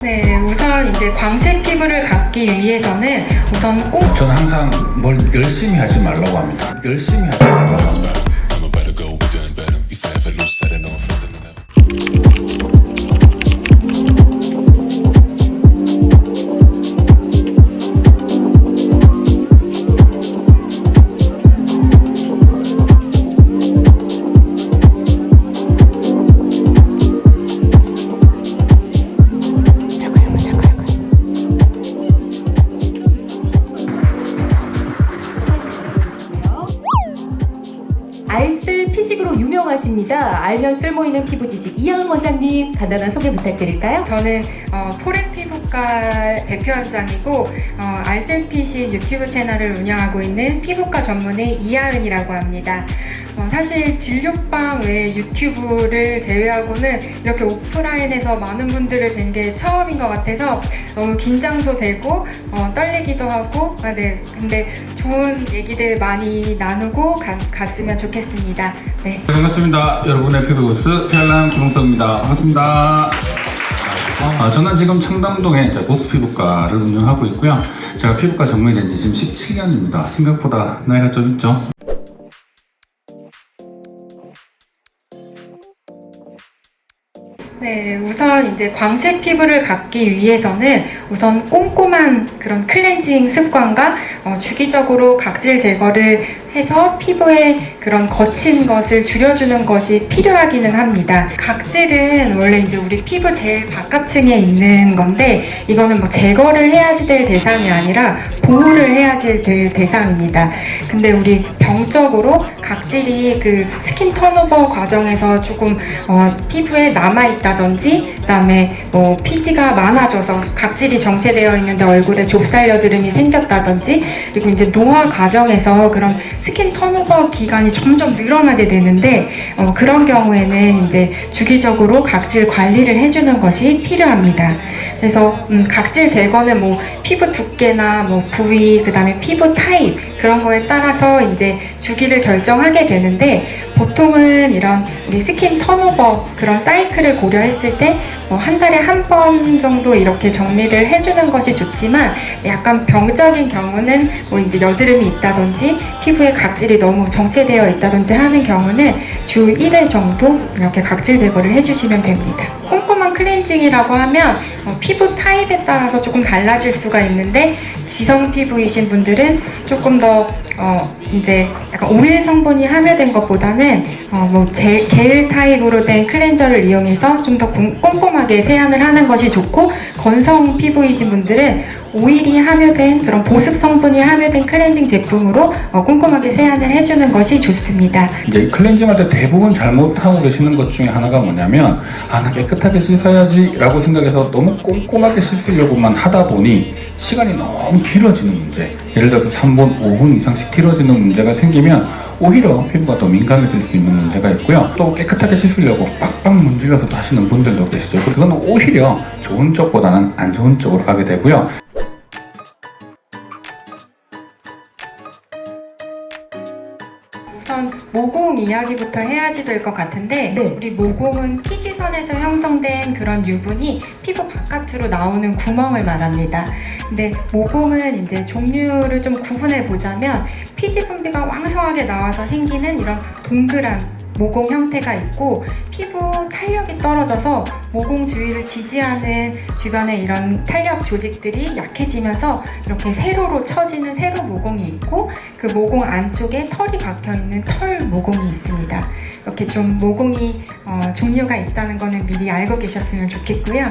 네, 우선 이제 광채 피부를 갖기 위해서는 우선 꼭 저는 항상 뭘 열심히 하지 말라고 합니다. 열심히 하지 말라고 합니다. 알쓸 피식으로 유명하십니다. 알면 쓸모있는 피부 지식 이하은 원장님 간단한 소개 부탁드릴까요? 저는 포렌 피부과 대표원장이고 알쓸피식 유튜브 채널을 운영하고 있는 피부과 전문의 이하은이라고 합니다. 사실 진료방 외 유튜브를 제외하고는 이렇게 오프라인에서 많은 분들을 뵌 게 처음인 것 같아서 너무 긴장도 되고 떨리기도 하고 네, 근데 좋은 얘기들 많이 나누고 갔으면 좋겠습니다. 네. 반갑습니다. 여러분의 피부구스 편람 김홍석입니다. 반갑습니다. 저는 지금 청담동에 보스 피부과를 운영하고 있고요. 제가 피부과 전문이 된 지 지금 17년입니다. 생각보다 나이가 좀 있죠? 네, 우선 이제 광채 피부를 갖기 위해서는 우선 꼼꼼한 그런 클렌징 습관과 주기적으로 각질 제거를 해서 피부에 그런 거친 것을 줄여주는 것이 필요하기는 합니다. 각질은 원래 이제 우리 피부 제일 바깥층에 있는 건데 이거는 뭐 제거를 해야지 될 대상이 아니라 보호를 해야지 될 대상입니다. 근데 우리 병적으로 각질이 그 스킨 턴오버 과정에서 조금 피부에 남아있다든지 그다음에 뭐 피지가 많아져서 각질이 정체되어 있는데 얼굴에 좁쌀 여드름이 생겼다든지 그리고 이제 노화 과정에서 그런 스킨 턴오버 기간이 점점 늘어나게 되는데 그런 경우에는 이제 주기적으로 각질 관리를 해주는 것이 필요합니다. 그래서 각질 제거는 뭐 피부 두께나 뭐 부위 그다음에 피부 타입 그런 거에 따라서 이제 주기를 결정하게 되는데 보통은 이런 우리 스킨 턴오버 그런 사이클을 고려했을 때 한 달에 한 번 정도 이렇게 정리를 해주는 것이 좋지만 약간 병적인 경우는 뭐 이제 여드름이 있다든지 피부에 각질이 너무 정체되어 있다든지 하는 경우는 주 1회 정도 이렇게 각질 제거를 해주시면 됩니다. 꼼꼼한 클렌징이라고 하면 피부 타입에 따라서 조금 달라질 수가 있는데 지성 피부이신 분들은 조금 더 이제 약간 오일 성분이 함유된 것보다는 겔 타입으로 된 클렌저를 이용해서 좀 더 꼼꼼하게 세안을 하는 것이 좋고 건성 피부이신 분들은 오일이 함유된 그런 보습 성분이 함유된 클렌징 제품으로 꼼꼼하게 세안을 해주는 것이 좋습니다. 이제 클렌징 할 때 대부분 잘못하고 계시는 것 중에 하나가 뭐냐면 나 깨끗하게 씻어야지 라고 생각해서 너무 꼼꼼하게 씻으려고만 하다 보니 시간이 너무 길어지는 문제, 예를 들어서 3분, 5분 이상씩 길어지는 문제가 생기면 오히려 피부가 더 민감해질 수 있는 문제가 있고요. 또 깨끗하게 씻으려고 빡빡 문질러서 하시는 분들도 계시죠. 그건 오히려 좋은 쪽보다는 안 좋은 쪽으로 가게 되고요. 우선 모공 이야기부터 해야지 될 것 같은데 네. 우리 모공은 피지선에서 형성된 그런 유분이 피부 바깥으로 나오는 구멍을 말합니다. 근데 모공은 이제 종류를 좀 구분해 보자면 피지 분비가 왕성하게 나와서 생기는 이런 동그란 모공 형태가 있고 피부 탄력이 떨어져서 모공 주위를 지지하는 주변의 이런 탄력 조직들이 약해지면서 이렇게 세로로 처지는 세로 모공이 있고 그 모공 안쪽에 털이 박혀 있는 털 모공이 있습니다. 이렇게 좀 모공이 종류가 있다는 거는 미리 알고 계셨으면 좋겠고요.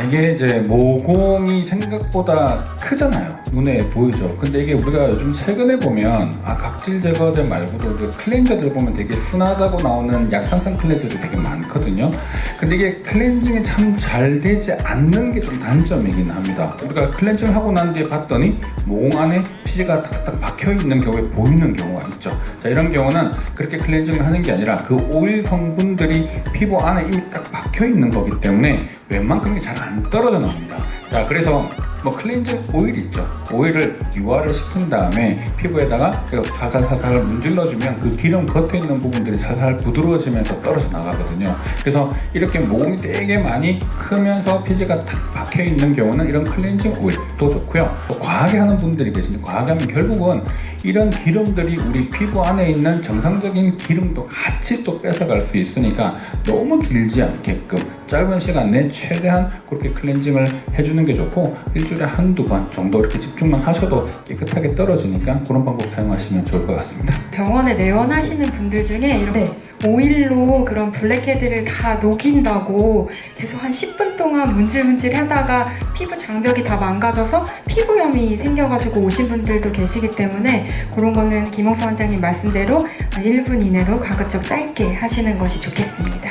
이게 이제 모공이 생각보다 크잖아요. 눈에 보이죠. 근데 이게 우리가 요즘 최근에 보면 각질 제거제 말고도 그 클렌저들 보면 되게 순하다고 나오는 약산성 클렌저들이 되게 많거든요. 근데 이게 클렌징이 참 잘 되지 않는 게 좀 단점이긴 합니다. 우리가 클렌징을 하고 난 뒤에 봤더니 모공 안에 피지가 탁탁 박혀 있는 경우에 보이는 경우가 있죠. 자, 이런 경우는 그렇게 클렌징을 하는 게 아니라 그 오일 성분들이 피부 안에 이미 딱 박혀 있는 거기 때문에 웬만큼 게 잘 안 떨어져 나옵니다. 자, 그래서 뭐 클렌징 오일 있죠. 오일을 유화를 시킨 다음에 피부에다가 살살살살 문질러주면 그 기름 겉에 있는 부분들이 살살 부드러워지면서 떨어져 나가거든요. 그래서 이렇게 모공이 되게 많이 크면서 피지가 탁 박혀 있는 경우는 이런 클렌징 오일도 좋고요. 또 과하게 하는 분들이 계신데, 과하게 하면 결국은 이런 기름들이 우리 피부 안에 있는 정상적인 기름도 같이 또 뺏어갈 수 있으니까 너무 길지 않게끔 짧은 시간 내에 최대한 그렇게 클렌징을 해주는 게 좋고, 일주일에 한두 번 정도 이렇게 집중만 하셔도 깨끗하게 떨어지니까 그런 방법 사용하시면 좋을 것 같습니다. 병원에 내원하시는 분들 중에 이렇게 네. 오일로 그런 블랙헤드를 다 녹인다고 계속 한 10분 동안 문질문질 하다가 피부 장벽이 다 망가져서 피부염이 생겨가지고 오신 분들도 계시기 때문에, 그런 거는 김홍수 원장님 말씀대로 1분 이내로 가급적 짧게 하시는 것이 좋겠습니다.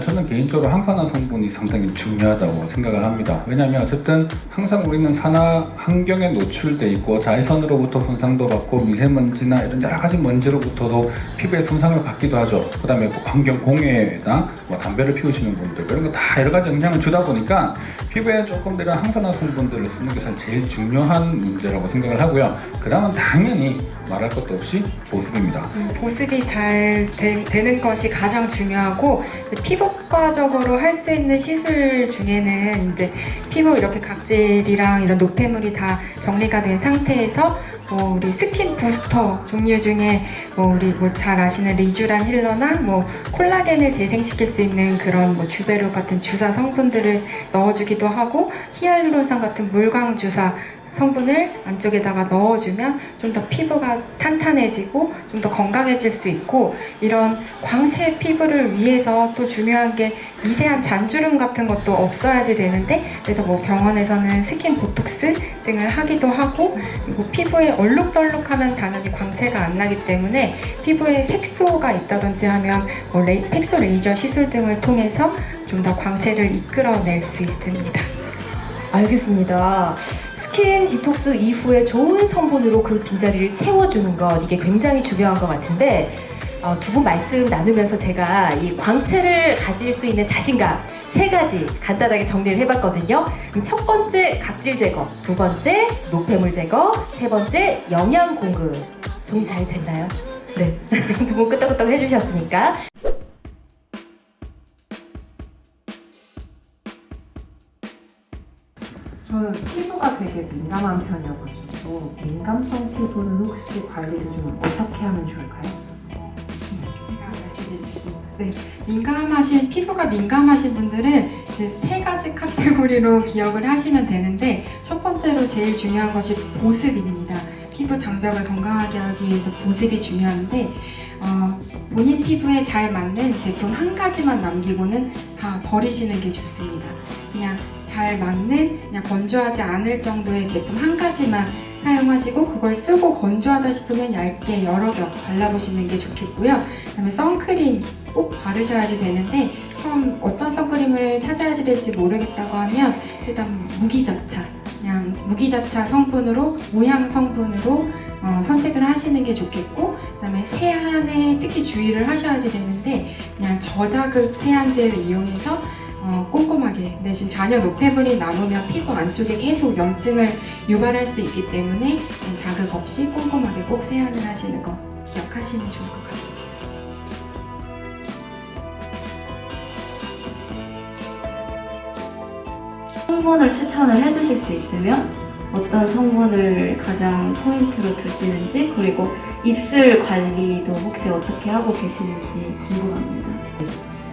저는 개인적으로 항산화 성분이 상당히 중요하다고 생각을 합니다. 왜냐하면 어쨌든 항상 우리는 산화 환경에 노출돼 있고, 자외선으로부터 손상도 받고, 미세먼지나 이런 여러 가지 먼지로부터도 피부에 손상을 받기도 하죠. 그 다음에 환경 공해나 뭐 담배를 피우시는 분들, 이런 거 다 여러 가지 영향을 주다 보니까 피부에 조금 더 이런 항산화 성분들을 쓰는 게 사실 제일 중요한 문제라고 생각을 하고요. 그 다음은 당연히 말할 것도 없이 보습입니다. 보습이 잘 되는 것이 가장 중요하고, 피부과적으로 할 수 있는 시술 중에는 이제 피부 이렇게 각질이랑 이런 노폐물이 다 정리가 된 상태에서 우리 스킨 부스터 종류 중에 우리 잘 아시는 리쥬란 힐러나 콜라겐을 재생시킬 수 있는 그런 주베르 같은 주사 성분들을 넣어주기도 하고, 히알루론산 같은 물광 주사 성분을 안쪽에다가 넣어주면 좀 더 피부가 탄탄해지고 좀 더 건강해질 수 있고, 이런 광채 피부를 위해서 또 중요한 게 미세한 잔주름 같은 것도 없어야지 되는데, 그래서 병원에서는 스킨 보톡스 등을 하기도 하고, 그리고 피부에 얼룩덜룩하면 당연히 광채가 안 나기 때문에 피부에 색소가 있다든지 하면 색소 레이저 시술 등을 통해서 좀 더 광채를 이끌어낼 수 있습니다. 알겠습니다. 스킨 디톡스 이후에 좋은 성분으로 그 빈자리를 채워주는 것, 이게 굉장히 중요한 것 같은데, 두 분 말씀 나누면서 제가 이 광채를 가질 수 있는 자신감 3가지 간단하게 정리를 해봤거든요. 첫 번째 각질 제거, 두 번째 노폐물 제거, 세 번째 영양 공급. 정리 잘 됐나요? 네. 두 분 끄떡끄떡 해주셨으니까. 저는 피부가 되게 민감한 편이어가지고, 민감성 피부는 혹시 관리를 좀 어떻게 하면 좋을까요? 제가 말씀드리겠습니다. 네, 피부가 민감하신 분들은 이제 3가지 카테고리로 기억을 하시면 되는데, 첫 번째로 제일 중요한 것이 보습입니다. 피부 장벽을 건강하게 하기 위해서 보습이 중요한데, 본인 피부에 잘 맞는 제품 한 가지만 남기고는 다 버리시는 게 좋습니다. 그냥 잘 맞는, 그냥 건조하지 않을 정도의 제품 한 가지만 사용하시고, 그걸 쓰고 건조하다 싶으면 얇게 여러 겹 발라보시는 게 좋겠고요. 그 다음에 선크림 꼭 바르셔야지 되는데, 처음 어떤 선크림을 찾아야지 될지 모르겠다고 하면 일단 무기자차, 그냥 무기자차 성분으로, 무향 성분으로 선택을 하시는 게 좋겠고, 그 다음에 세안에 특히 주의를 하셔야지 되는데, 그냥 저자극 세안제를 이용해서 꼼꼼하게, 근데 지금 잔여 노폐물이 남으면 피부 안쪽에 계속 염증을 유발할 수 있기 때문에 자극 없이 꼼꼼하게 꼭 세안을 하시는 거 기억하시면 좋을 것 같습니다. 성분을 추천을 해주실 수 있으면 어떤 성분을 가장 포인트로 두시는지, 그리고 입술 관리도 혹시 어떻게 하고 계시는지 궁금합니다.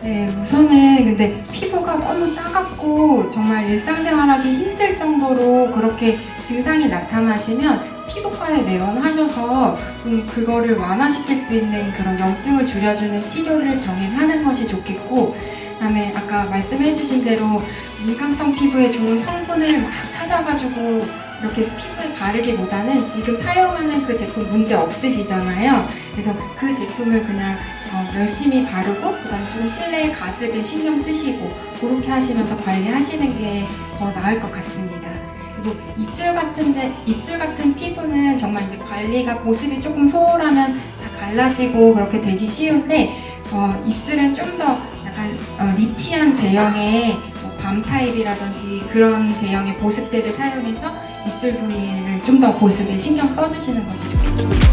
네, 우선은 근데 피부가 너무 따갑고 정말 일상생활하기 힘들 정도로 그렇게 증상이 나타나시면 피부과에 내원하셔서 그거를 완화시킬 수 있는 그런 염증을 줄여주는 치료를 병행하는 것이 좋겠고, 그다음에 아까 말씀해주신 대로 민감성 피부에 좋은 성분을 막 찾아가지고 이렇게 피부에 바르기보다는 지금 사용하는 그 제품 문제 없으시잖아요. 그래서 그 제품을 그냥 열심히 바르고, 그다음에 좀 실내 가습에 신경 쓰시고 그렇게 하시면서 관리하시는 게 더 나을 것 같습니다. 그리고 입술 같은 피부는 정말 이제 관리가, 보습이 조금 소홀하면 다 갈라지고 그렇게 되기 쉬운데, 입술은 좀 더 약간 리치한 제형의 뭐밤 타입이라든지 그런 제형의 보습제를 사용해서 입술 부위를 좀 더 보습에 신경 써주시는 것이 좋겠습니다.